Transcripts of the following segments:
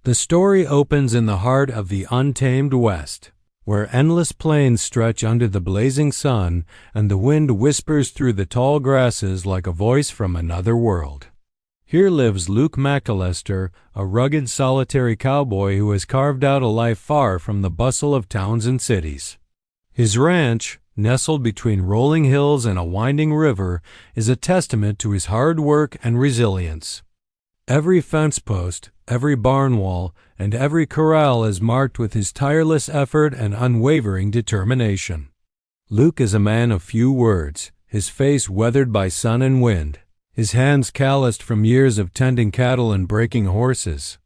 The story opens in the heart of the untamed West, where endless plains stretch under the blazing sun and the wind whispers through the tall grasses like a voice from another world. Here lives Luke McAllister, a rugged, solitary cowboy who has carved out a life far from the bustle of towns and cities. His ranch, nestled between rolling hills and a winding river, is a testament to his hard work and resilience. Every fence post, every barn wall, and every corral is marked with his tireless effort and unwavering determination. Luke is a man of few words, his face weathered by sun and wind, his hands calloused from years of tending cattle and breaking horses.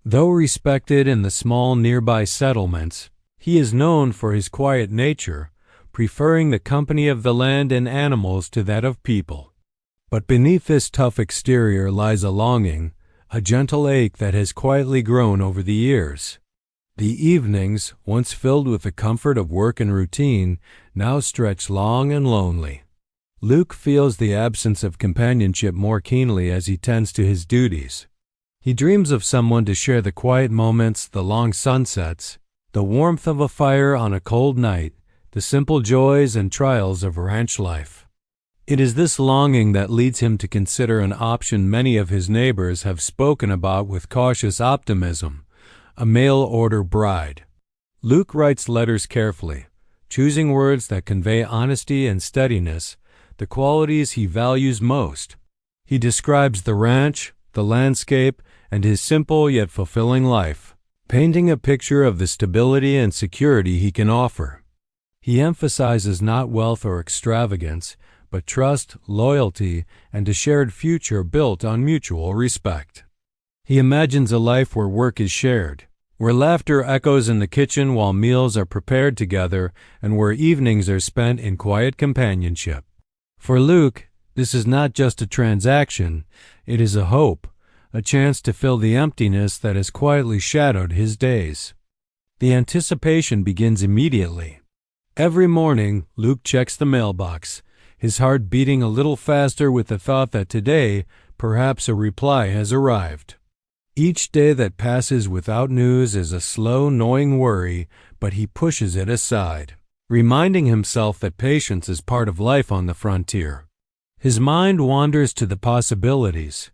Though respected in the small nearby settlements, he is known for his quiet nature, preferring the company of the land and animals to that of people. But beneath this tough exterior lies a longing, a gentle ache that has quietly grown over the years. The evenings, once filled with the comfort of work and routine, now stretch long and lonely. Luke feels the absence of companionship more keenly as he tends to his duties. He dreams of someone to share the quiet moments, the long sunsets, the warmth of a fire on a cold night, the simple joys and trials of ranch life. It is this longing that leads him to consider an option many of his neighbors have spoken about with cautious optimism: a mail-order bride. Luke writes letters carefully, choosing words that convey honesty and steadiness, the qualities he values most. He describes the ranch, the landscape, and his simple yet fulfilling life, painting a picture of the stability and security he can offer. He emphasizes not wealth or extravagance, but trust, loyalty, and a shared future built on mutual respect. He imagines a life where work is shared, where laughter echoes in the kitchen while meals are prepared together, and where evenings are spent in quiet companionship. For Luke, this is not just a transaction, it is a hope, a chance to fill the emptiness that has quietly shadowed his days. The anticipation begins immediately. Every morning, Luke checks the mailbox, his heart beating a little faster with the thought that today, perhaps a reply has arrived. Each day that passes without news is a slow, gnawing worry, but he pushes it aside, reminding himself that patience is part of life on the frontier. His mind wanders to the possibilities.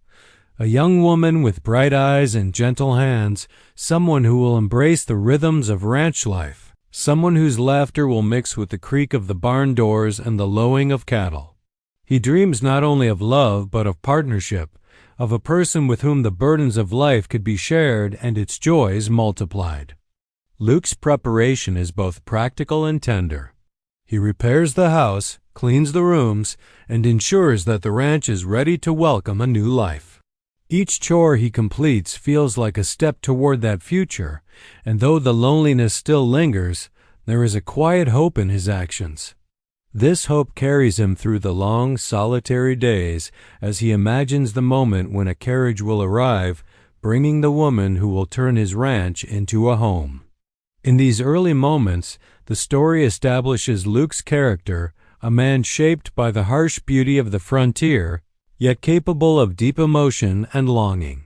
A young woman with bright eyes and gentle hands, someone who will embrace the rhythms of ranch life, someone whose laughter will mix with the creak of the barn doors and the lowing of cattle. He dreams not only of love but of partnership, of a person with whom the burdens of life could be shared and its joys multiplied. Luke's preparation is both practical and tender. He repairs the house, cleans the rooms, and ensures that the ranch is ready to welcome a new life. Each chore he completes feels like a step toward that future, and though the loneliness still lingers, there is a quiet hope in his actions. This hope carries him through the long, solitary days as he imagines the moment when a carriage will arrive, bringing the woman who will turn his ranch into a home. In these early moments, the story establishes Luke's character, a man shaped by the harsh beauty of the frontier, yet capable of deep emotion and longing.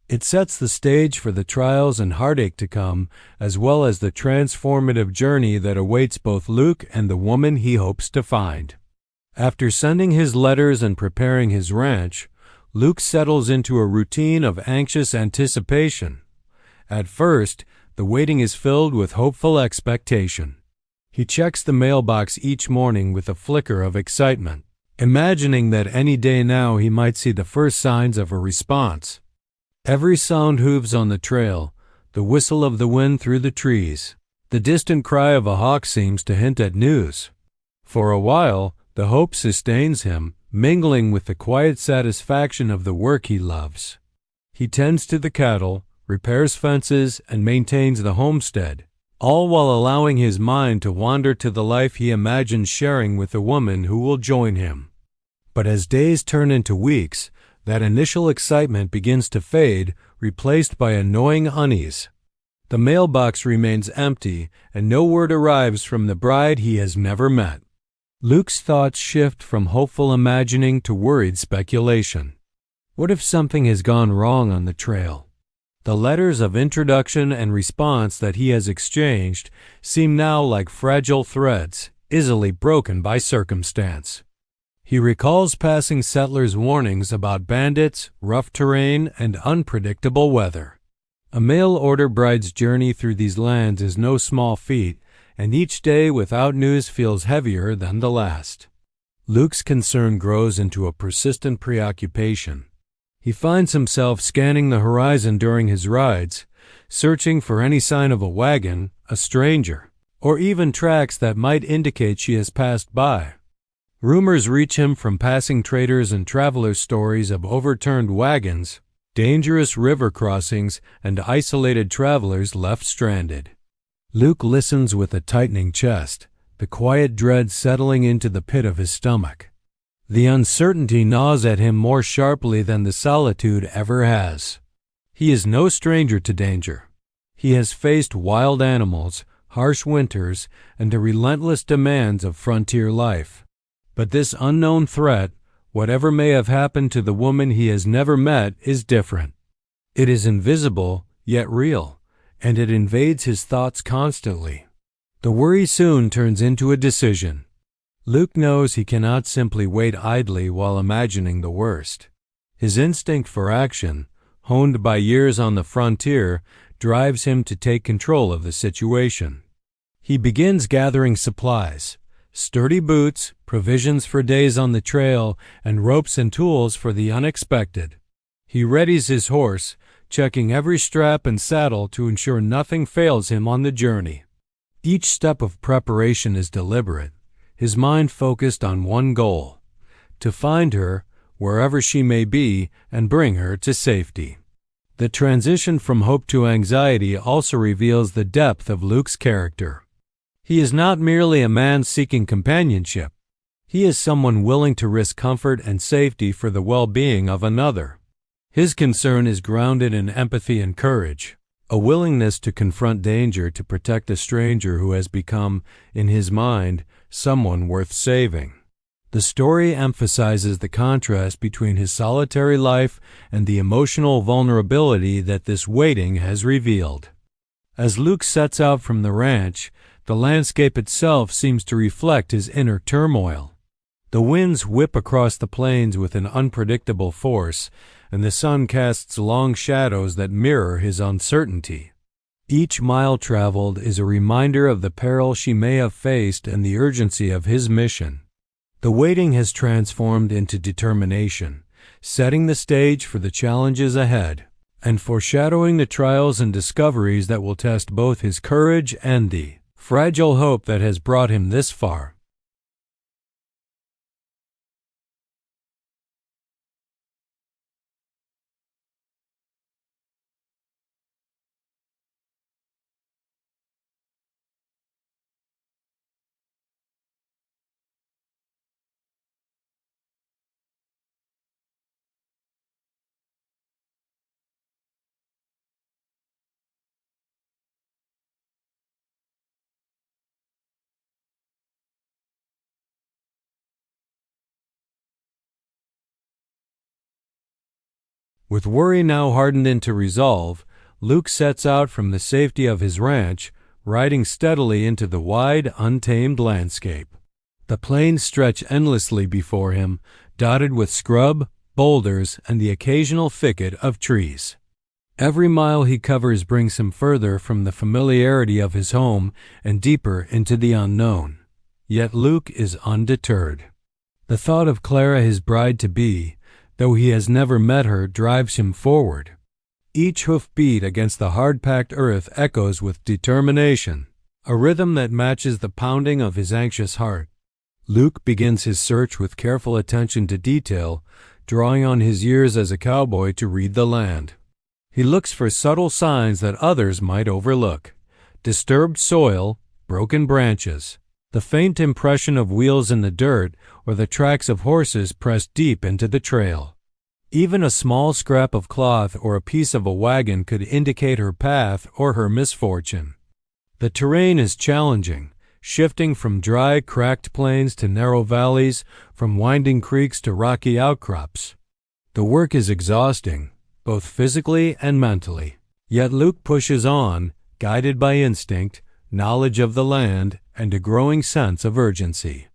It sets the stage for the trials and heartache to come, as well as the transformative journey that awaits both Luke and the woman he hopes to find. After sending his letters and preparing his ranch, Luke settles into a routine of anxious anticipation. At first, the waiting is filled with hopeful expectation. He checks the mailbox each morning with a flicker of excitement, imagining that any day now he might see the first signs of a response. Every sound hooves on the trail, the whistle of the wind through the trees, the distant cry of a hawk seems to hint at news. For a while, the hope sustains him, mingling with the quiet satisfaction of the work he loves. He tends to the cattle, repairs fences, and maintains the homestead, all while allowing his mind to wander to the life he imagines sharing with the woman who will join him. But as days turn into weeks, that initial excitement begins to fade, replaced by a gnawing unease. The mailbox remains empty, and no word arrives from the bride he has never met. Luke's thoughts shift from hopeful imagining to worried speculation. What if something has gone wrong on the trail? The letters of introduction and response that he has exchanged seem now like fragile threads, easily broken by circumstance. He recalls passing settlers' warnings about bandits, rough terrain, and unpredictable weather. A mail-order bride's journey through these lands is no small feat, and each day without news feels heavier than the last. Luke's concern grows into a persistent preoccupation. He finds himself scanning the horizon during his rides, searching for any sign of a wagon, a stranger, or even tracks that might indicate she has passed by. Rumors reach him from passing traders and travelers' stories of overturned wagons, dangerous river crossings, and isolated travelers left stranded. Luke listens with a tightening chest, the quiet dread settling into the pit of his stomach. The uncertainty gnaws at him more sharply than the solitude ever has. He is no stranger to danger. He has faced wild animals, harsh winters, and the relentless demands of frontier life. But this unknown threat, whatever may have happened to the woman he has never met, is different. It is invisible, yet real, and it invades his thoughts constantly. The worry soon turns into a decision. Luke knows he cannot simply wait idly while imagining the worst. His instinct for action, honed by years on the frontier, drives him to take control of the situation. He begins gathering supplies, sturdy boots, provisions for days on the trail, and ropes and tools for the unexpected. He readies his horse, checking every strap and saddle to ensure nothing fails him on the journey. Each step of preparation is deliberate, his mind focused on one goal: to find her, wherever she may be, and bring her to safety. The transition from hope to anxiety also reveals the depth of Luke's character. He is not merely a man seeking companionship. He is someone willing to risk comfort and safety for the well-being of another. His concern is grounded in empathy and courage, a willingness to confront danger to protect a stranger who has become, in his mind, someone worth saving. The story emphasizes the contrast between his solitary life and the emotional vulnerability that this waiting has revealed. As Luke sets out from the ranch, the landscape itself seems to reflect his inner turmoil. The winds whip across the plains with an unpredictable force, and the sun casts long shadows that mirror his uncertainty. Each mile traveled is a reminder of the peril she may have faced and the urgency of his mission. The waiting has transformed into determination, setting the stage for the challenges ahead, and foreshadowing the trials and discoveries that will test both his courage and the fragile hope that has brought him this far. With worry now hardened into resolve, Luke sets out from the safety of his ranch, riding steadily into the wide, untamed landscape. The plains stretch endlessly before him, dotted with scrub, boulders, and the occasional thicket of trees. Every mile he covers brings him further from the familiarity of his home and deeper into the unknown. Yet Luke is undeterred. The thought of Clara, his bride-to-be, though he has never met her, drives him forward. Each hoof beat against the hard-packed earth echoes with determination, a rhythm that matches the pounding of his anxious heart. Luke begins his search with careful attention to detail, drawing on his years as a cowboy to read the land. He looks for subtle signs that others might overlook: disturbed soil, broken branches, the faint impression of wheels in the dirt, or the tracks of horses pressed deep into the trail. Even a small scrap of cloth or a piece of a wagon could indicate her path or her misfortune. The terrain is challenging, shifting from dry, cracked plains to narrow valleys, from winding creeks to rocky outcrops. The work is exhausting, both physically and mentally. Yet Luke pushes on, guided by instinct, knowledge of the land, and a growing sense of urgency.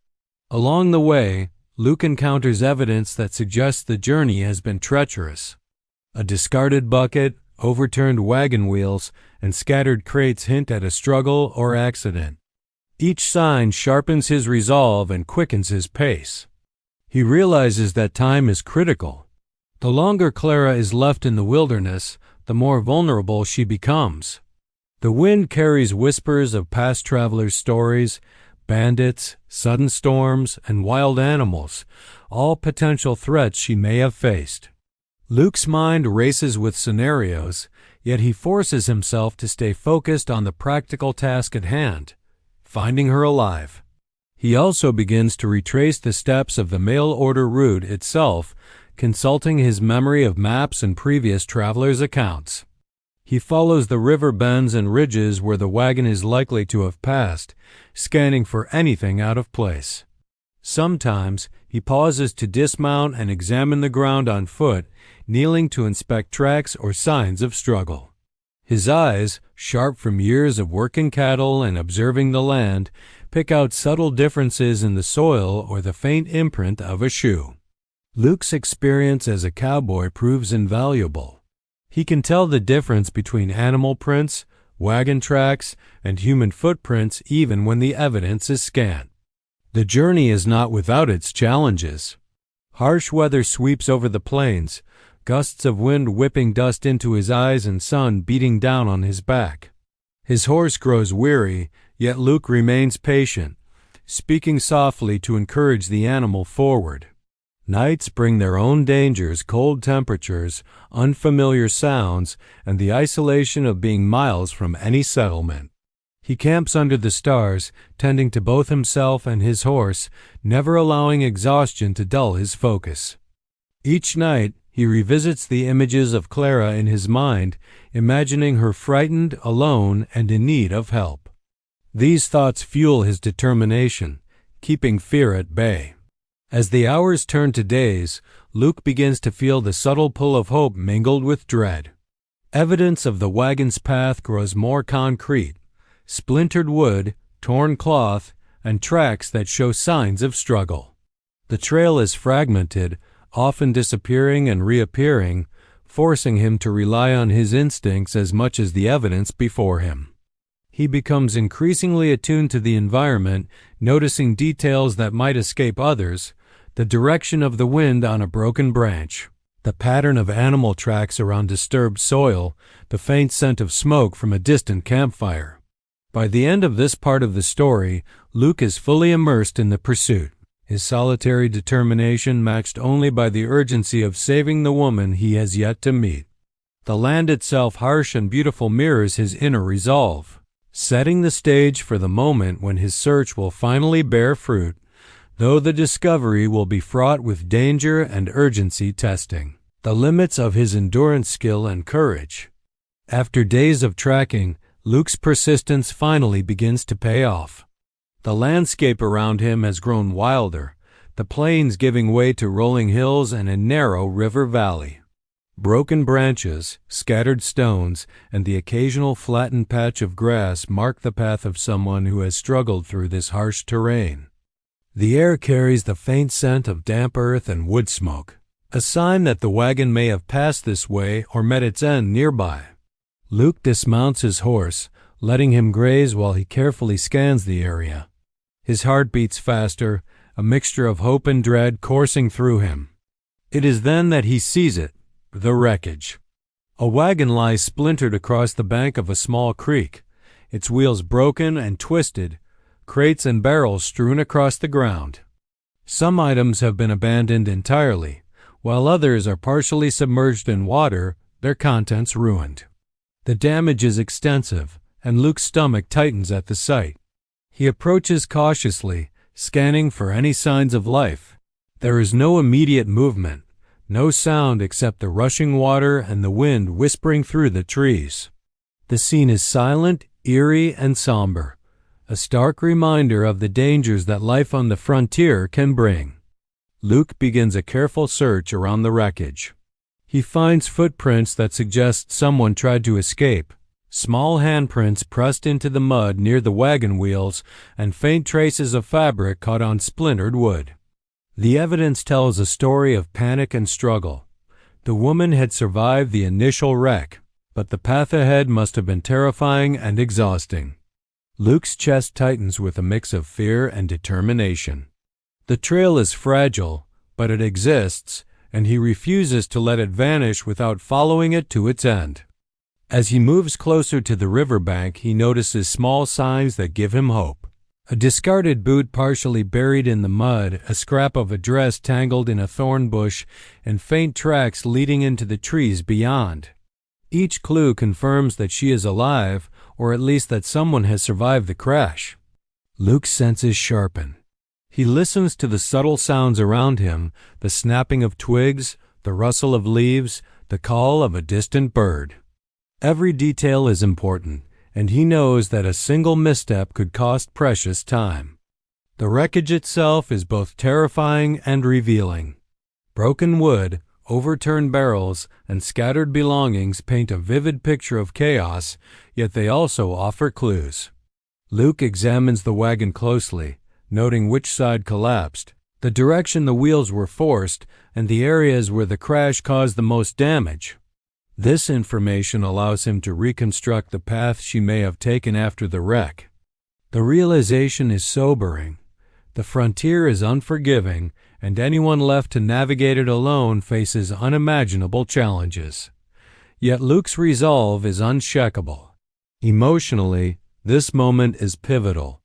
Along the way, Luke encounters evidence that suggests the journey has been treacherous. A discarded bucket, overturned wagon wheels, and scattered crates hint at a struggle or accident. Each sign sharpens his resolve and quickens his pace. He realizes that time is critical. The longer Clara is left in the wilderness, the more vulnerable she becomes. The wind carries whispers of past travelers' stories, bandits, sudden storms, and wild animals, all potential threats she may have faced. Luke's mind races with scenarios, yet he forces himself to stay focused on the practical task at hand, finding her alive. He also begins to retrace the steps of the mail-order route itself, consulting his memory of maps and previous travelers' accounts. He follows the river bends and ridges where the wagon is likely to have passed, scanning for anything out of place. Sometimes he pauses to dismount and examine the ground on foot, kneeling to inspect tracks or signs of struggle. His eyes, sharp from years of working cattle and observing the land, pick out subtle differences in the soil or the faint imprint of a shoe. Luke's experience as a cowboy proves invaluable. He can tell the difference between animal prints, wagon tracks, and human footprints even when the evidence is scant. The journey is not without its challenges. Harsh weather sweeps over the plains, gusts of wind whipping dust into his eyes and sun beating down on his back. His horse grows weary, yet Luke remains patient, speaking softly to encourage the animal forward. Nights bring their own dangers, cold temperatures, unfamiliar sounds, and the isolation of being miles from any settlement. He camps under the stars, tending to both himself and his horse, never allowing exhaustion to dull his focus. Each night, he revisits the images of Clara in his mind, imagining her frightened, alone, and in need of help. These thoughts fuel his determination, keeping fear at bay. As the hours turn to days, Luke begins to feel the subtle pull of hope mingled with dread. Evidence of the wagon's path grows more concrete: splintered wood, torn cloth, and tracks that show signs of struggle. The trail is fragmented, often disappearing and reappearing, forcing him to rely on his instincts as much as the evidence before him. He becomes increasingly attuned to the environment, noticing details that might escape others: the direction of the wind on a broken branch, the pattern of animal tracks around disturbed soil, the faint scent of smoke from a distant campfire. By the end of this part of the story, Luke is fully immersed in the pursuit, his solitary determination matched only by the urgency of saving the woman he has yet to meet. The land itself, harsh and beautiful, mirrors his inner resolve, setting the stage for the moment when his search will finally bear fruit, though the discovery will be fraught with danger and urgency, testing the limits of his endurance, skill, and courage. After days of tracking, Luke's persistence finally begins to pay off. The landscape around him has grown wilder, the plains giving way to rolling hills and a narrow river valley. Broken branches, scattered stones, and the occasional flattened patch of grass mark the path of someone who has struggled through this harsh terrain. The air carries the faint scent of damp earth and wood smoke, a sign that the wagon may have passed this way or met its end nearby. Luke dismounts his horse, letting him graze while he carefully scans the area. His heart beats faster, a mixture of hope and dread coursing through him. It is then that he sees it, the wreckage. A wagon lies splintered across the bank of a small creek, its wheels broken and twisted, crates and barrels strewn across the ground. Some items have been abandoned entirely, while others are partially submerged in water, their contents ruined. The damage is extensive, and Luke's stomach tightens at the sight. He approaches cautiously, scanning for any signs of life. There is no immediate movement, no sound except the rushing water and the wind whispering through the trees. The scene is silent, eerie, and somber, a stark reminder of the dangers that life on the frontier can bring. Luke begins a careful search around the wreckage. He finds footprints that suggest someone tried to escape, small handprints pressed into the mud near the wagon wheels, and faint traces of fabric caught on splintered wood. The evidence tells a story of panic and struggle. The woman had survived the initial wreck, but the path ahead must have been terrifying and exhausting. Luke's chest tightens with a mix of fear and determination. The trail is fragile, but it exists, and he refuses to let it vanish without following it to its end. As he moves closer to the riverbank, he notices small signs that give him hope. A discarded boot partially buried in the mud, a scrap of a dress tangled in a thorn bush, and faint tracks leading into the trees beyond. Each clue confirms that she is alive, or at least that someone has survived the crash. Luke's senses sharpen. He listens to the subtle sounds around him, the snapping of twigs, the rustle of leaves, the call of a distant bird. Every detail is important, and he knows that a single misstep could cost precious time. The wreckage itself is both terrifying and revealing. Broken wood, overturned barrels, and scattered belongings paint a vivid picture of chaos, yet they also offer clues. Luke examines the wagon closely, noting which side collapsed, the direction the wheels were forced, and the areas where the crash caused the most damage. This information allows him to reconstruct the path she may have taken after the wreck. The realization is sobering. The frontier is unforgiving, and anyone left to navigate it alone faces unimaginable challenges. Yet Luke's resolve is unshakable. Emotionally, this moment is pivotal.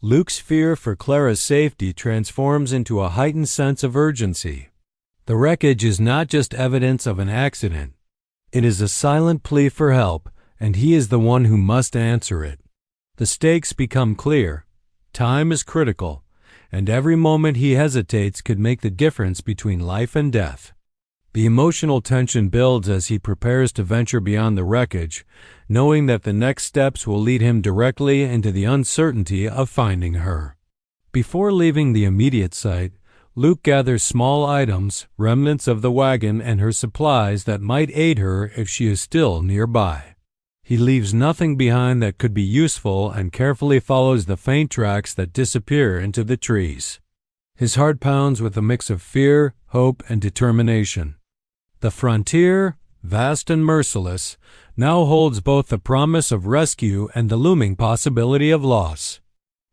Luke's fear for Clara's safety transforms into a heightened sense of urgency. The wreckage is not just evidence of an accident. It is a silent plea for help, and he is the one who must answer it. The stakes become clear. Time is critical, and every moment he hesitates could make the difference between life and death. The emotional tension builds as he prepares to venture beyond the wreckage, knowing that the next steps will lead him directly into the uncertainty of finding her. Before leaving the immediate site, Luke gathers small items, remnants of the wagon and her supplies that might aid her if she is still nearby. He leaves nothing behind that could be useful and carefully follows the faint tracks that disappear into the trees. His heart pounds with a mix of fear, hope, and determination. The frontier, vast and merciless, now holds both the promise of rescue and the looming possibility of loss.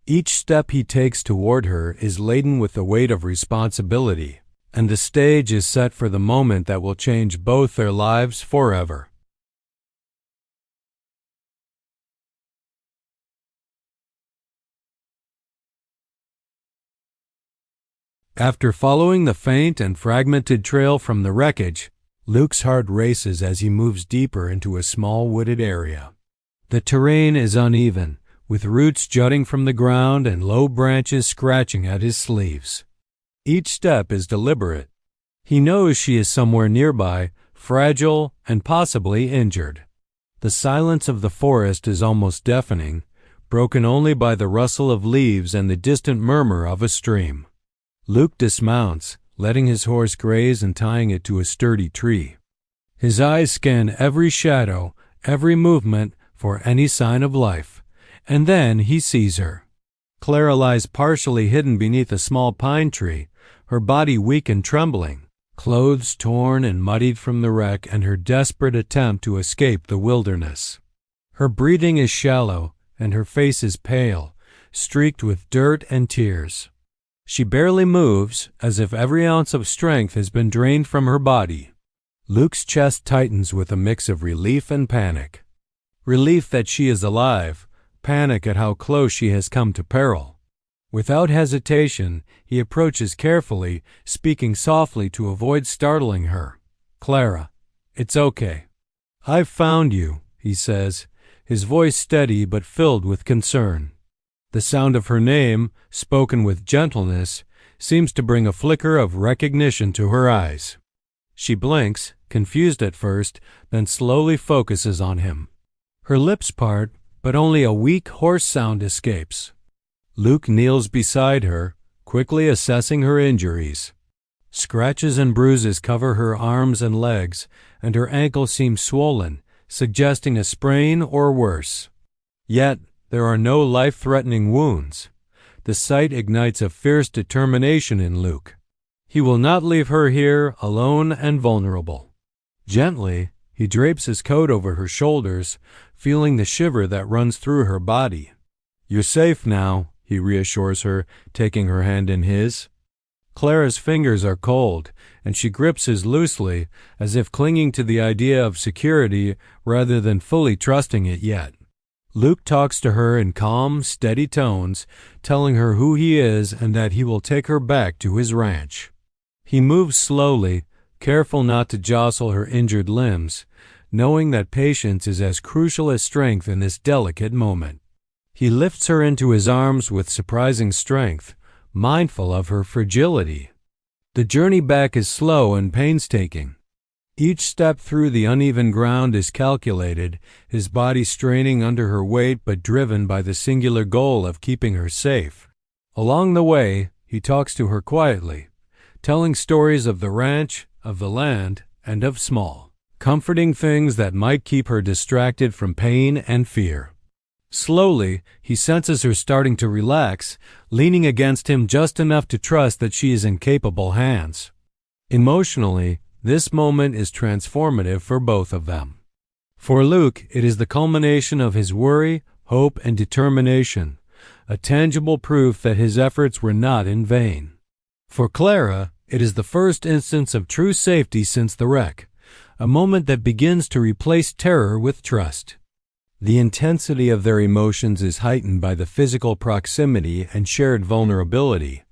Each step he takes toward her is laden with the weight of responsibility, and the stage is set for the moment that will change both their lives forever. After following the faint and fragmented trail from the wreckage, Luke's heart races as he moves deeper into a small wooded area. The terrain is uneven, with roots jutting from the ground and low branches scratching at his sleeves. Each step is deliberate. He knows she is somewhere nearby, fragile and possibly injured. The silence of the forest is almost deafening, broken only by the rustle of leaves and the distant murmur of a stream. Luke dismounts, letting his horse graze and tying it to a sturdy tree. His eyes scan every shadow, every movement for any sign of life. And then he sees her. Clara lies partially hidden beneath a small pine tree, her body weak and trembling, clothes torn and muddied from the wreck and her desperate attempt to escape the wilderness. Her breathing is shallow, and her face is pale, streaked with dirt and tears. She barely moves, as if every ounce of strength has been drained from her body. Luke's chest tightens with a mix of relief and panic. Relief that she is alive, panic at how close she has come to peril. Without hesitation, he approaches carefully, speaking softly to avoid startling her. "Clara, it's okay. I've found you," he says, his voice steady but filled with concern. The sound of her name, spoken with gentleness, seems to bring a flicker of recognition to her eyes. She blinks, confused at first, then slowly focuses on him. Her lips part, but only a weak, hoarse sound escapes. Luke kneels beside her, quickly assessing her injuries. Scratches and bruises cover her arms and legs, and her ankle seems swollen, suggesting a sprain or worse. Yet, there are no life-threatening wounds. The sight ignites a fierce determination in Luke. He will not leave her here alone and vulnerable. Gently, he drapes his coat over her shoulders, feeling the shiver that runs through her body. "You're safe now," he reassures her, taking her hand in his. Clara's fingers are cold, and she grips his loosely, as if clinging to the idea of security rather than fully trusting it yet. Luke talks to her in calm, steady tones, telling her who he is and that he will take her back to his ranch. He moves slowly, careful not to jostle her injured limbs, knowing that patience is as crucial as strength in this delicate moment. He lifts her into his arms with surprising strength, mindful of her fragility. The journey back is slow and painstaking. Each step through the uneven ground is calculated, his body straining under her weight but driven by the singular goal of keeping her safe. Along the way, he talks to her quietly, telling stories of the ranch, of the land, and of small, comforting things that might keep her distracted from pain and fear. Slowly, he senses her starting to relax, leaning against him just enough to trust that she is in capable hands. Emotionally, this moment is transformative for both of them. For Luke, it is the culmination of his worry, hope, and determination, a tangible proof that his efforts were not in vain. For Clara, it is the first instance of true safety since the wreck, a moment that begins to replace terror with trust. The intensity of their emotions is heightened by the physical proximity and shared vulnerability.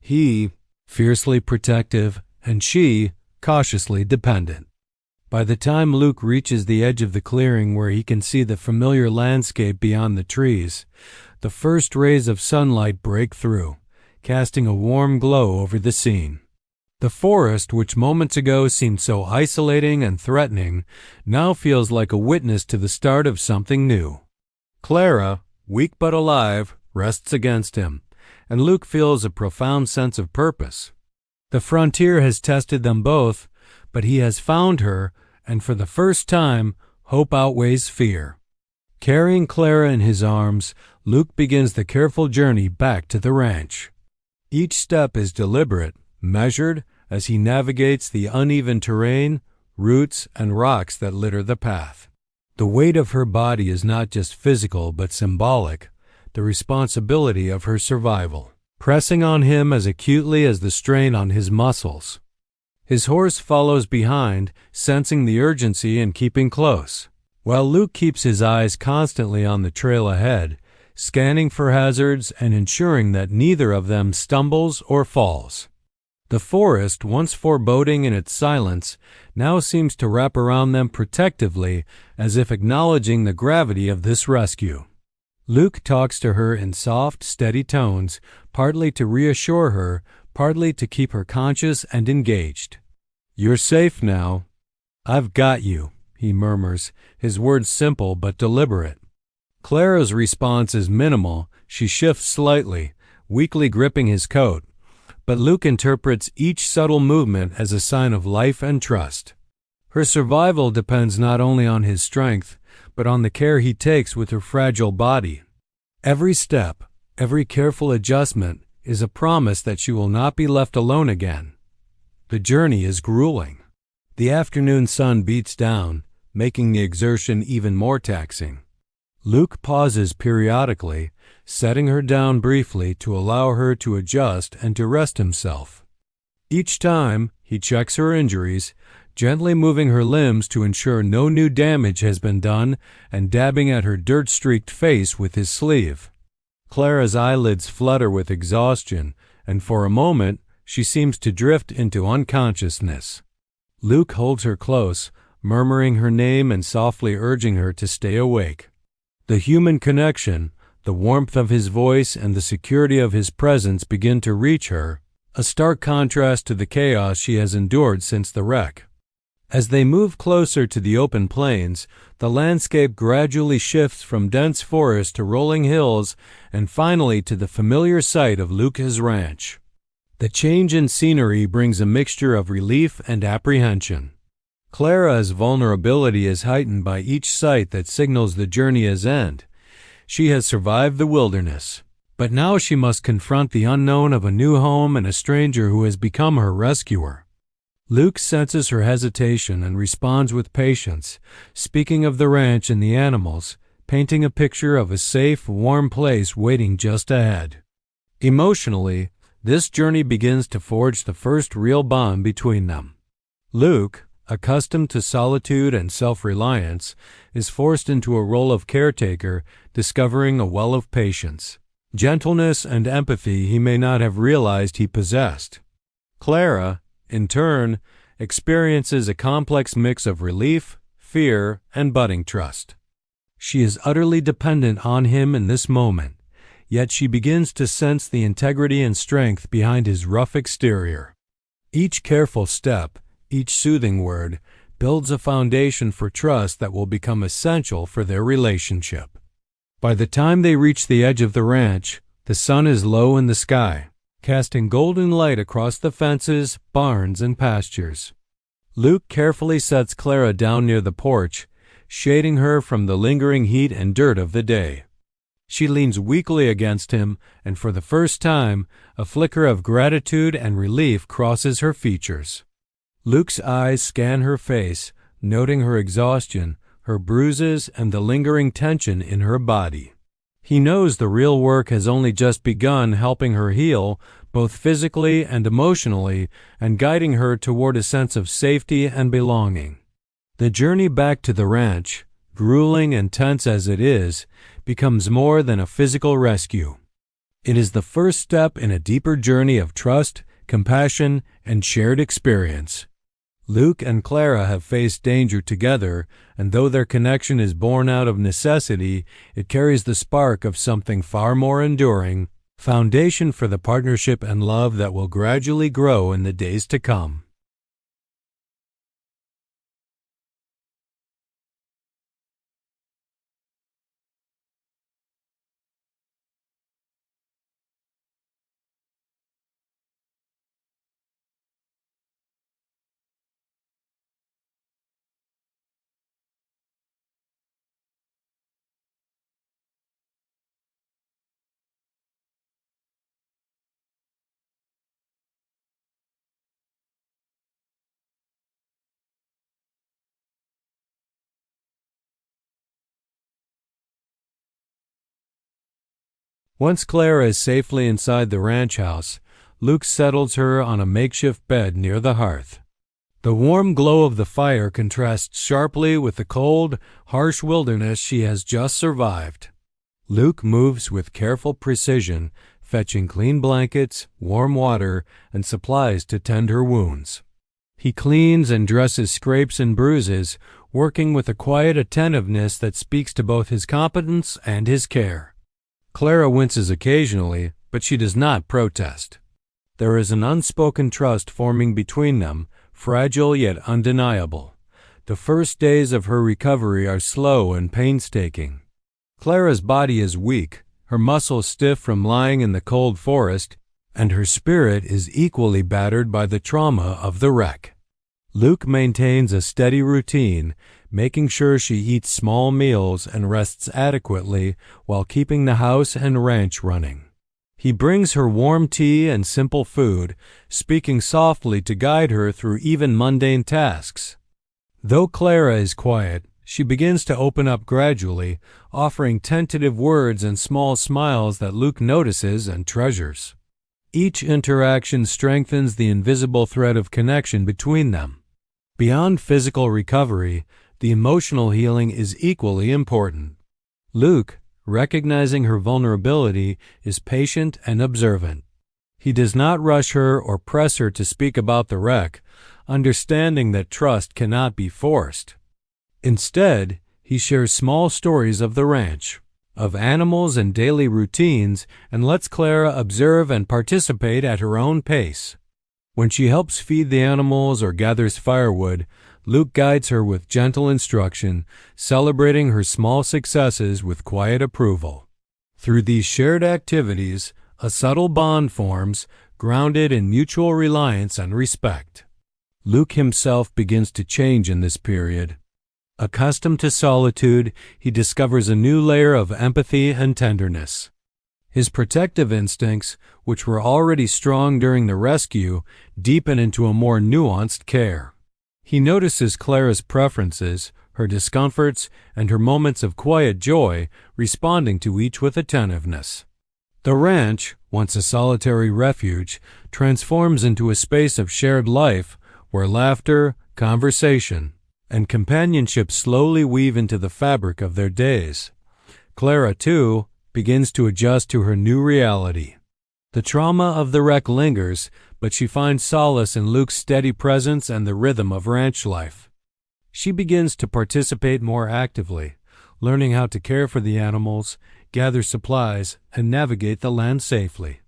He, fiercely protective, and she, cautiously dependent. By the time Luke reaches the edge of the clearing where he can see the familiar landscape beyond the trees, the first rays of sunlight break through, casting a warm glow over the scene. The forest, which moments ago seemed so isolating and threatening, now feels like a witness to the start of something new. Clara, weak but alive, rests against him, and Luke feels a profound sense of purpose. The frontier has tested them both, but he has found her, and for the first time, hope outweighs fear. Carrying Clara in his arms, Luke begins the careful journey back to the ranch. Each step is deliberate, measured, as he navigates the uneven terrain, roots, and rocks that litter the path. The weight of her body is not just physical but symbolic, the responsibility of her survival, pressing on him as acutely as the strain on his muscles. His horse follows behind, sensing the urgency and keeping close, while Luke keeps his eyes constantly on the trail ahead, scanning for hazards and ensuring that neither of them stumbles or falls. The forest, once foreboding in its silence, now seems to wrap around them protectively, as if acknowledging the gravity of this rescue. Luke talks to her in soft, steady tones, partly to reassure her, partly to keep her conscious and engaged. "You're safe now. I've got you," he murmurs, his words simple but deliberate. Clara's response is minimal. She shifts slightly, weakly gripping his coat, but Luke interprets each subtle movement as a sign of life and trust. Her survival depends not only on his strength, but on the care he takes with her fragile body. Every step, every careful adjustment, is a promise that she will not be left alone again. The journey is grueling. The afternoon sun beats down, making the exertion even more taxing. Luke pauses periodically, setting her down briefly to allow her to adjust and to rest himself. Each time, he checks her injuries, gently moving her limbs to ensure no new damage has been done and dabbing at her dirt-streaked face with his sleeve. Clara's eyelids flutter with exhaustion, and for a moment, she seems to drift into unconsciousness. Luke holds her close, murmuring her name and softly urging her to stay awake. The human connection, the warmth of his voice and the security of his presence begin to reach her, a stark contrast to the chaos she has endured since the wreck. As they move closer to the open plains, the landscape gradually shifts from dense forest to rolling hills and finally to the familiar sight of Luke's ranch. The change in scenery brings a mixture of relief and apprehension. Clara's vulnerability is heightened by each sight that signals the journey's end. She has survived the wilderness, but now she must confront the unknown of a new home and a stranger who has become her rescuer. Luke senses her hesitation and responds with patience, speaking of the ranch and the animals, painting a picture of a safe, warm place waiting just ahead. Emotionally, this journey begins to forge the first real bond between them. Luke, accustomed to solitude and self-reliance, is forced into a role of caretaker, discovering a well of patience, gentleness, and empathy he may not have realized he possessed. Clara, in turn, experiences a complex mix of relief, fear, and budding trust. She is utterly dependent on him in this moment, yet she begins to sense the integrity and strength behind his rough exterior. Each careful step, each soothing word, builds a foundation for trust that will become essential for their relationship. By the time they reach the edge of the ranch, the sun is low in the sky, casting golden light across the fences, barns, and pastures. Luke carefully sets Clara down near the porch, shading her from the lingering heat and dirt of the day. She leans weakly against him, and for the first time, a flicker of gratitude and relief crosses her features. Luke's eyes scan her face, noting her exhaustion, her bruises, and the lingering tension in her body. He knows the real work has only just begun, helping her heal, both physically and emotionally, and guiding her toward a sense of safety and belonging. The journey back to the ranch, grueling and tense as it is, becomes more than a physical rescue. It is the first step in a deeper journey of trust, compassion, and shared experience. Luke and Clara have faced danger together, and though their connection is born out of necessity, it carries the spark of something far more enduring, foundation for the partnership and love that will gradually grow in the days to come. Once Clara is safely inside the ranch house, Luke settles her on a makeshift bed near the hearth. The warm glow of the fire contrasts sharply with the cold, harsh wilderness she has just survived. Luke moves with careful precision, fetching clean blankets, warm water, and supplies to tend her wounds. He cleans and dresses scrapes and bruises, working with a quiet attentiveness that speaks to both his competence and his care. Clara winces occasionally, but she does not protest. There is an unspoken trust forming between them, fragile yet undeniable. The first days of her recovery are slow and painstaking. Clara's body is weak, her muscles stiff from lying in the cold forest, and her spirit is equally battered by the trauma of the wreck. Luke maintains a steady routine, making sure she eats small meals and rests adequately while keeping the house and ranch running. He brings her warm tea and simple food, speaking softly to guide her through even mundane tasks. Though Clara is quiet, she begins to open up gradually, offering tentative words and small smiles that Luke notices and treasures. Each interaction strengthens the invisible thread of connection between them. Beyond physical recovery, the emotional healing is equally important. Luke, recognizing her vulnerability, is patient and observant. He does not rush her or press her to speak about the wreck, understanding that trust cannot be forced. Instead, he shares small stories of the ranch, of animals and daily routines, and lets Clara observe and participate at her own pace. When she helps feed the animals or gathers firewood, Luke guides her with gentle instruction, celebrating her small successes with quiet approval. Through these shared activities, a subtle bond forms, grounded in mutual reliance and respect. Luke himself begins to change in this period. Accustomed to solitude, he discovers a new layer of empathy and tenderness. His protective instincts, which were already strong during the rescue, deepen into a more nuanced care. He notices Clara's preferences, her discomforts, and her moments of quiet joy, responding to each with attentiveness. The ranch, once a solitary refuge, transforms into a space of shared life where laughter, conversation, and companionship slowly weave into the fabric of their days. Clara, too, begins to adjust to her new reality. The trauma of the wreck lingers, but she finds solace in Luke's steady presence and the rhythm of ranch life. She begins to participate more actively, learning how to care for the animals, gather supplies, and navigate the land safely.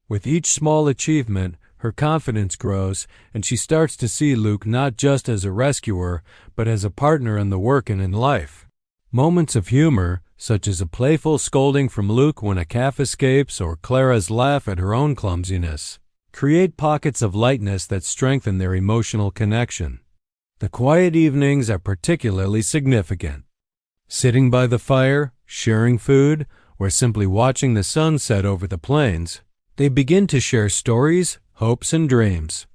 With each small achievement, her confidence grows, and she starts to see Luke not just as a rescuer, but as a partner in the work and in life. Moments of humor, such as a playful scolding from Luke when a calf escapes or Clara's laugh at her own clumsiness, create pockets of lightness that strengthen their emotional connection. The quiet evenings are particularly significant. Sitting by the fire, sharing food, or simply watching the sun set over the plains, they begin to share stories, hopes, and dreams.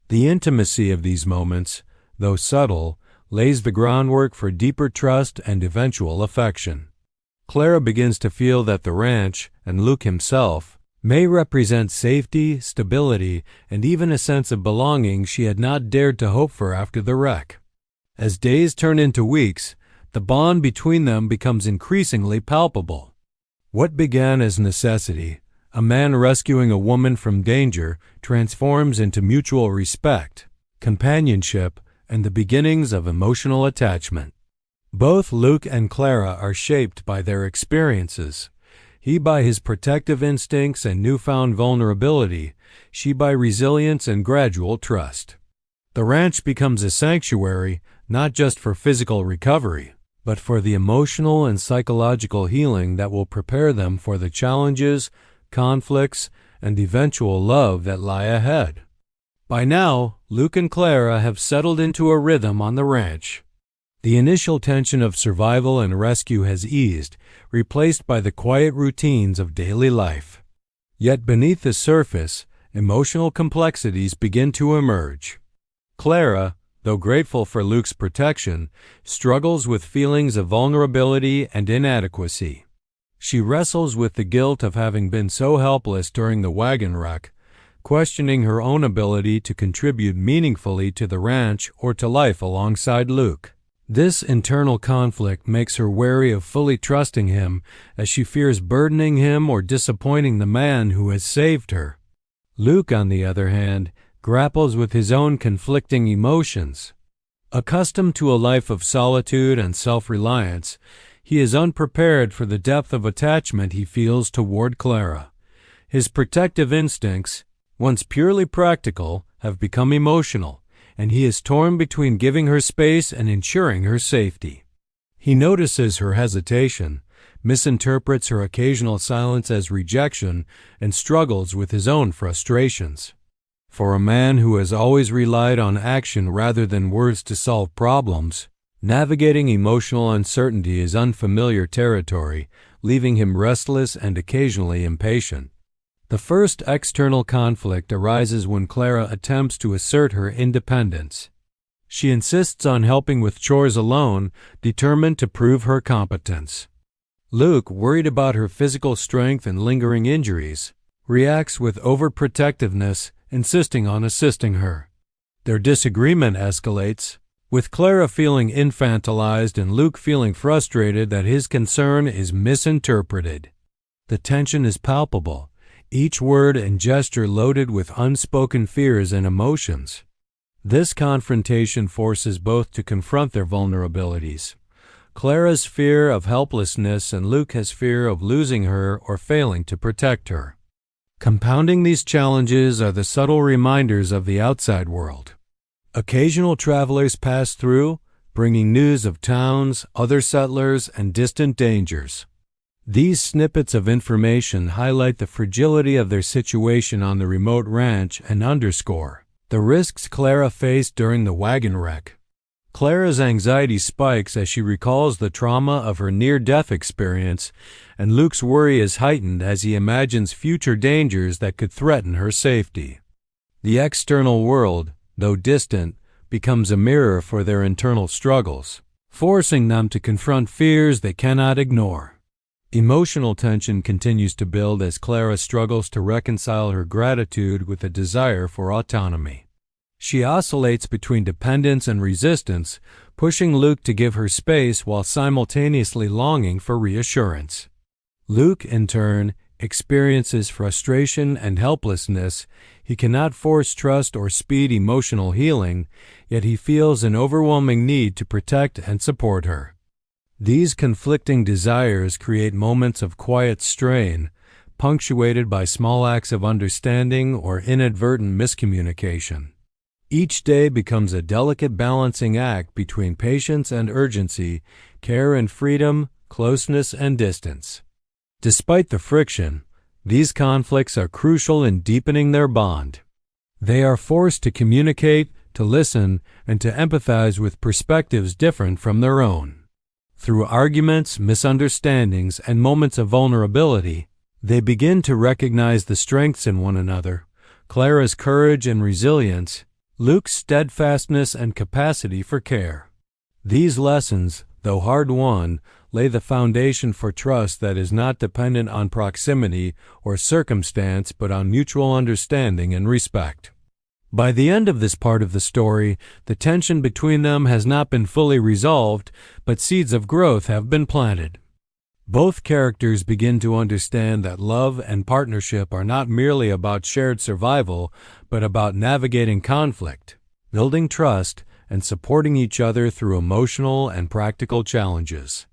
The intimacy of these moments, though subtle, lays the groundwork for deeper trust and eventual affection. Clara begins to feel that the ranch, and Luke himself, may represent safety, stability, and even a sense of belonging she had not dared to hope for after the wreck. As days turn into weeks, the bond between them becomes increasingly palpable. What began as necessity, a man rescuing a woman from danger, transforms into mutual respect, companionship, and the beginnings of emotional attachment. Both Luke and Clara are shaped by their experiences, he by his protective instincts and newfound vulnerability, she by resilience and gradual trust. The ranch becomes a sanctuary not just for physical recovery, but for the emotional and psychological healing that will prepare them for the challenges, conflicts, and eventual love that lie ahead. By now, Luke and Clara have settled into a rhythm on the ranch. The initial tension of survival and rescue has eased, replaced by the quiet routines of daily life. Yet beneath the surface, emotional complexities begin to emerge. Clara, though grateful for Luke's protection, struggles with feelings of vulnerability and inadequacy. She wrestles with the guilt of having been so helpless during the wagon wreck, questioning her own ability to contribute meaningfully to the ranch or to life alongside Luke. This internal conflict makes her wary of fully trusting him, as she fears burdening him or disappointing the man who has saved her. Luke, on the other hand, grapples with his own conflicting emotions. Accustomed to a life of solitude and self-reliance, he is unprepared for the depth of attachment he feels toward Clara. His protective instincts, once purely practical, have become emotional, and he is torn between giving her space and ensuring her safety. He notices her hesitation, misinterprets her occasional silence as rejection, and struggles with his own frustrations. For a man who has always relied on action rather than words to solve problems, navigating emotional uncertainty is unfamiliar territory, leaving him restless and occasionally impatient. The first external conflict arises when Clara attempts to assert her independence. She insists on helping with chores alone, determined to prove her competence. Luke, worried about her physical strength and lingering injuries, reacts with overprotectiveness, insisting on assisting her. Their disagreement escalates, with Clara feeling infantilized and Luke feeling frustrated that his concern is misinterpreted. The tension is palpable, each word and gesture loaded with unspoken fears and emotions. This confrontation forces both to confront their vulnerabilities. Clara's fear of helplessness and Luke has fear of losing her or failing to protect her. Compounding these challenges are the subtle reminders of the outside world. Occasional travelers pass through, bringing news of towns, other settlers, and distant dangers. These snippets of information highlight the fragility of their situation on the remote ranch and underscore the risks Clara faced during the wagon wreck. Clara's anxiety spikes as she recalls the trauma of her near-death experience, and Luke's worry is heightened as he imagines future dangers that could threaten her safety. The external world, though distant, becomes a mirror for their internal struggles, forcing them to confront fears they cannot ignore. Emotional tension continues to build as Clara struggles to reconcile her gratitude with a desire for autonomy. She oscillates between dependence and resistance, pushing Luke to give her space while simultaneously longing for reassurance. Luke, in turn, experiences frustration and helplessness. He cannot force trust or speed emotional healing, yet he feels an overwhelming need to protect and support her. These conflicting desires create moments of quiet strain, punctuated by small acts of understanding or inadvertent miscommunication. Each day becomes a delicate balancing act between patience and urgency, care and freedom, closeness and distance. Despite the friction, these conflicts are crucial in deepening their bond. They are forced to communicate, to listen, and to empathize with perspectives different from their own. Through arguments, misunderstandings, and moments of vulnerability, they begin to recognize the strengths in one another, Clara's courage and resilience, Luke's steadfastness and capacity for care. These lessons, though hard-won, lay the foundation for trust that is not dependent on proximity or circumstance but on mutual understanding and respect. By the end of this part of the story, the tension between them has not been fully resolved, but seeds of growth have been planted. Both characters begin to understand that love and partnership are not merely about shared survival, but about navigating conflict, building trust, and supporting each other through emotional and practical challenges.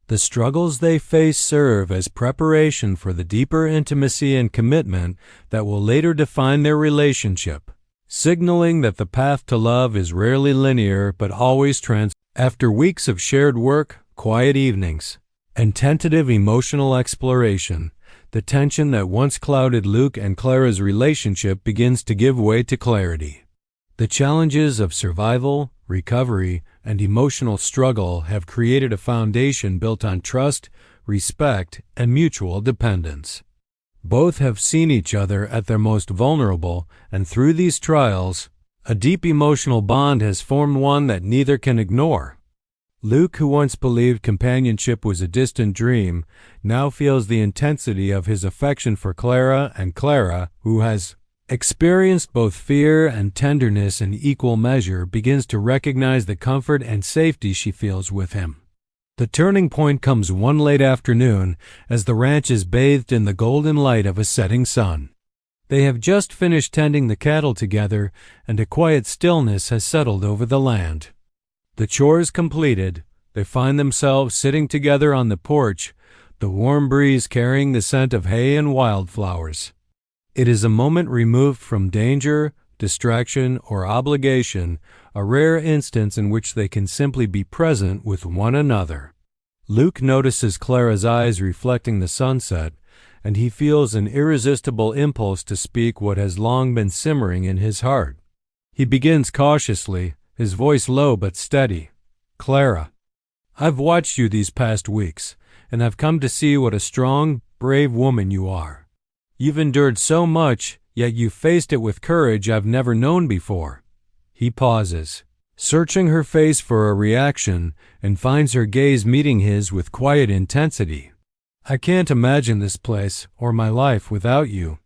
The struggles they face serve as preparation for the deeper intimacy and commitment that will later define their relationship, signaling that the path to love is rarely linear but always transformative. After weeks of shared work, quiet evenings, and tentative emotional exploration, the tension that once clouded Luke and Clara's relationship begins to give way to clarity. The challenges of survival, recovery, and emotional struggle have created a foundation built on trust, respect, and mutual dependence. Both have seen each other at their most vulnerable, and through these trials, a deep emotional bond has formed, one that neither can ignore. Luke, who once believed companionship was a distant dream, now feels the intensity of his affection for Clara, and Clara, who has experienced both fear and tenderness in equal measure, begins to recognize the comfort and safety she feels with him. The turning point comes one late afternoon as the ranch is bathed in the golden light of a setting sun. They have just finished tending the cattle together, and a quiet stillness has settled over the land. The chores completed, they find themselves sitting together on the porch, the warm breeze carrying the scent of hay and wildflowers. It is a moment removed from danger, distraction, or obligation, a rare instance in which they can simply be present with one another. Luke notices Clara's eyes reflecting the sunset, and he feels an irresistible impulse to speak what has long been simmering in his heart. He begins cautiously, his voice low but steady. "Clara, I've watched you these past weeks, and I've come to see what a strong, brave woman you are. You've endured so much, yet you've faced it with courage I've never known before." He pauses, searching her face for a reaction, and finds her gaze meeting his with quiet intensity. "I can't imagine this place or my life without you."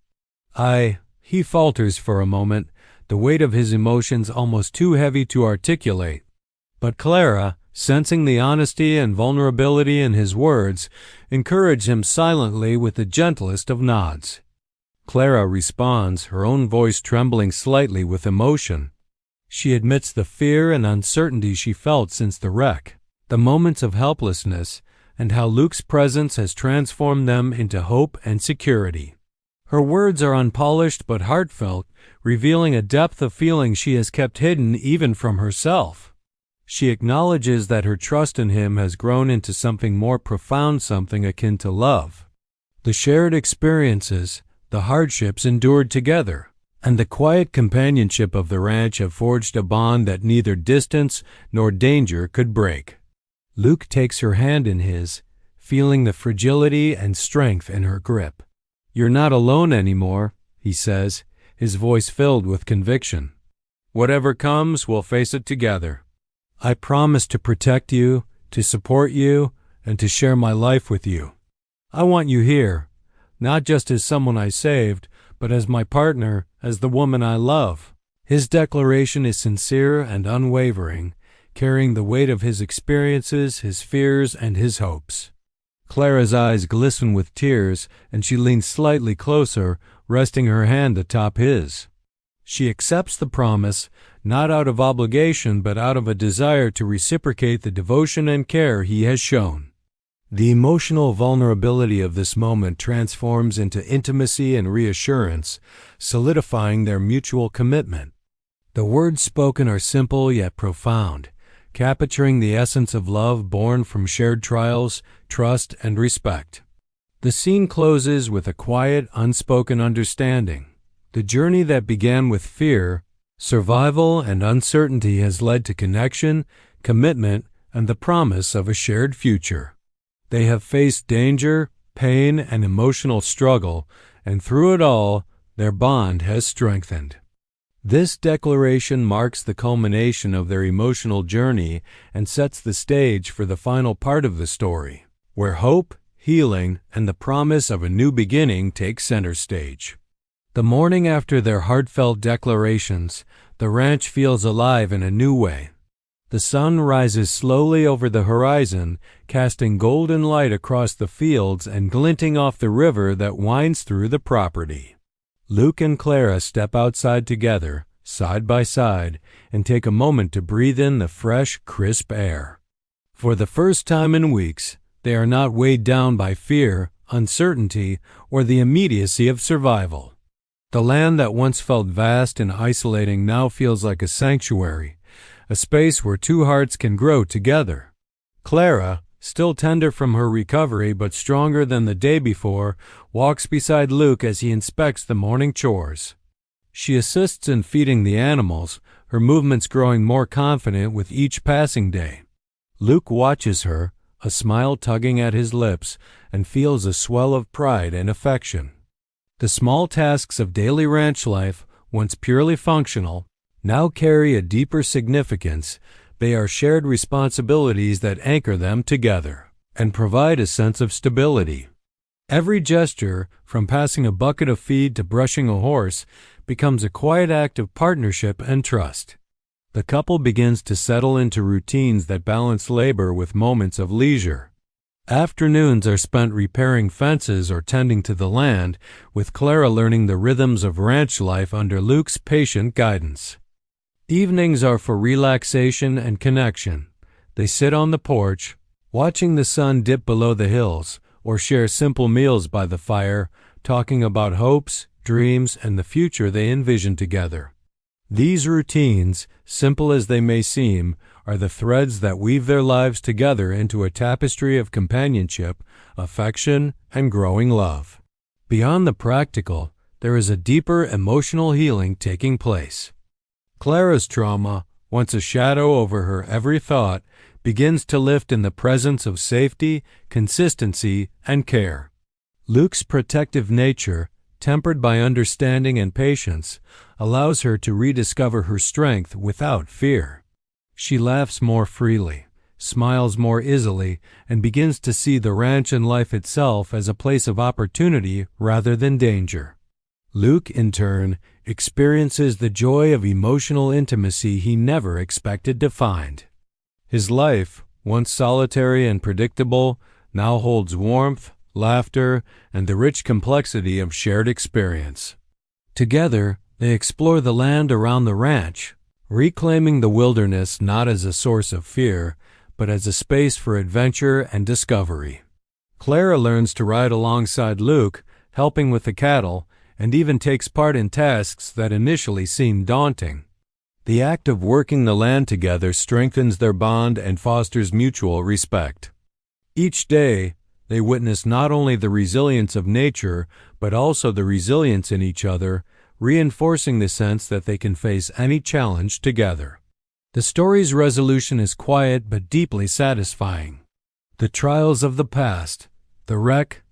He falters for a moment, the weight of his emotions almost too heavy to articulate. But Clara, sensing the honesty and vulnerability in his words, encourages him silently with the gentlest of nods. Clara responds, her own voice trembling slightly with emotion. She admits the fear and uncertainty she felt since the wreck, the moments of helplessness, and how Luke's presence has transformed them into hope and security. Her words are unpolished but heartfelt, revealing a depth of feeling she has kept hidden even from herself. She acknowledges that her trust in him has grown into something more profound, something akin to love. The shared experiences, the hardships endured together, and the quiet companionship of the ranch have forged a bond that neither distance nor danger could break. Luke takes her hand in his, feeling the fragility and strength in her grip. "You're not alone anymore," he says, his voice filled with conviction. "Whatever comes, we'll face it together. I promise to protect you, to support you, and to share my life with you. I want you here, not just as someone I saved, but as my partner, as the woman I love." His declaration is sincere and unwavering, carrying the weight of his experiences, his fears, and his hopes. Clara's eyes glisten with tears, and she leans slightly closer, resting her hand atop his. She accepts the promise, not out of obligation, but out of a desire to reciprocate the devotion and care he has shown. The emotional vulnerability of this moment transforms into intimacy and reassurance, solidifying their mutual commitment. The words spoken are simple yet profound, capturing the essence of love born from shared trials, trust, and respect. The scene closes with a quiet, unspoken understanding. The journey that began with fear, survival, and uncertainty has led to connection, commitment, and the promise of a shared future. They have faced danger, pain, and emotional struggle, and through it all, their bond has strengthened. This declaration marks the culmination of their emotional journey and sets the stage for the final part of the story, where hope, healing, and the promise of a new beginning take center stage. The morning after their heartfelt declarations, the ranch feels alive in a new way. The sun rises slowly over the horizon, casting golden light across the fields and glinting off the river that winds through the property. Luke and Clara step outside together, side by side, and take a moment to breathe in the fresh, crisp air. For the first time in weeks, they are not weighed down by fear, uncertainty, or the immediacy of survival. The land that once felt vast and isolating now feels like a sanctuary, a space where two hearts can grow together. Clara, still tender from her recovery but stronger than the day before, walks beside Luke as he inspects the morning chores. She assists in feeding the animals, her movements growing more confident with each passing day. Luke watches her, a smile tugging at his lips, and feels a swell of pride and affection. The small tasks of daily ranch life, once purely functional, now carry a deeper significance. They are shared responsibilities that anchor them together and provide a sense of stability. Every gesture, from passing a bucket of feed to brushing a horse, becomes a quiet act of partnership and trust. The couple begins to settle into routines that balance labor with moments of leisure. Afternoons are spent repairing fences or tending to the land, with Clara learning the rhythms of ranch life under Luke's patient guidance. Evenings are for relaxation and connection. They sit on the porch, watching the sun dip below the hills, or share simple meals by the fire, talking about hopes, dreams, and the future they envision together. These routines, simple as they may seem, are the threads that weave their lives together into a tapestry of companionship, affection, and growing love. Beyond the practical, there is a deeper emotional healing taking place. Clara's trauma, once a shadow over her every thought, begins to lift in the presence of safety, consistency, and care. Luke's protective nature, tempered by understanding and patience, allows her to rediscover her strength without fear. She laughs more freely, smiles more easily, and begins to see the ranch and life itself as a place of opportunity rather than danger. Luke, in turn, experiences the joy of emotional intimacy he never expected to find. His life, once solitary and predictable, now holds warmth, laughter, and the rich complexity of shared experience. Together, they explore the land around the ranch, reclaiming the wilderness not as a source of fear, but as a space for adventure and discovery. Clara learns to ride alongside Luke, helping with the cattle, and even takes part in tasks that initially seem daunting. The act of working the land together strengthens their bond and fosters mutual respect. Each day, they witness not only the resilience of nature, but also the resilience in each other, reinforcing the sense that they can face any challenge together. The story's resolution is quiet but deeply satisfying. The trials of the past, the wreck,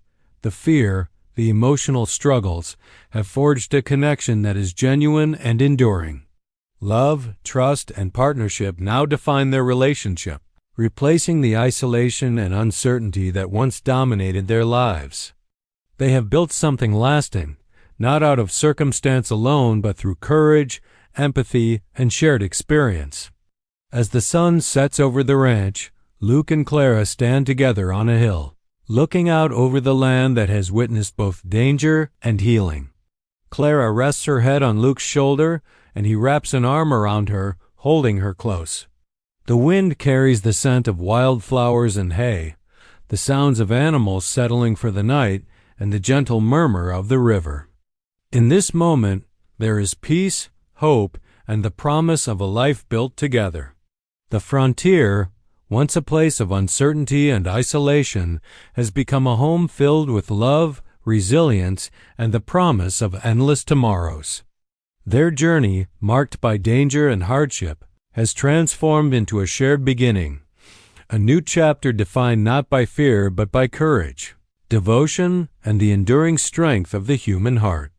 the fear, the emotional struggles have forged a connection that is genuine and enduring. Love, trust, and partnership now define their relationship, replacing the isolation and uncertainty that once dominated their lives. They have built something lasting, not out of circumstance alone, but through courage, empathy, and shared experience. As the sun sets over the ranch, Luke and Clara stand together on a hill, looking out over the land that has witnessed both danger and healing. Clara rests her head on Luke's shoulder, and he wraps an arm around her, holding her close. The wind carries the scent of wildflowers and hay, the sounds of animals settling for the night, and the gentle murmur of the river. In this moment, there is peace, hope, and the promise of a life built together. The frontier, once a place of uncertainty and isolation, has become a home filled with love, resilience, and the promise of endless tomorrows. Their journey, marked by danger and hardship, has transformed into a shared beginning, a new chapter defined not by fear but by courage, devotion, and the enduring strength of the human heart.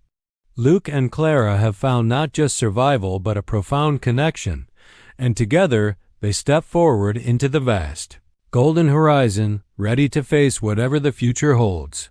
Luke and Clara have found not just survival but a profound connection, and together they step forward into the vast, golden horizon, ready to face whatever the future holds.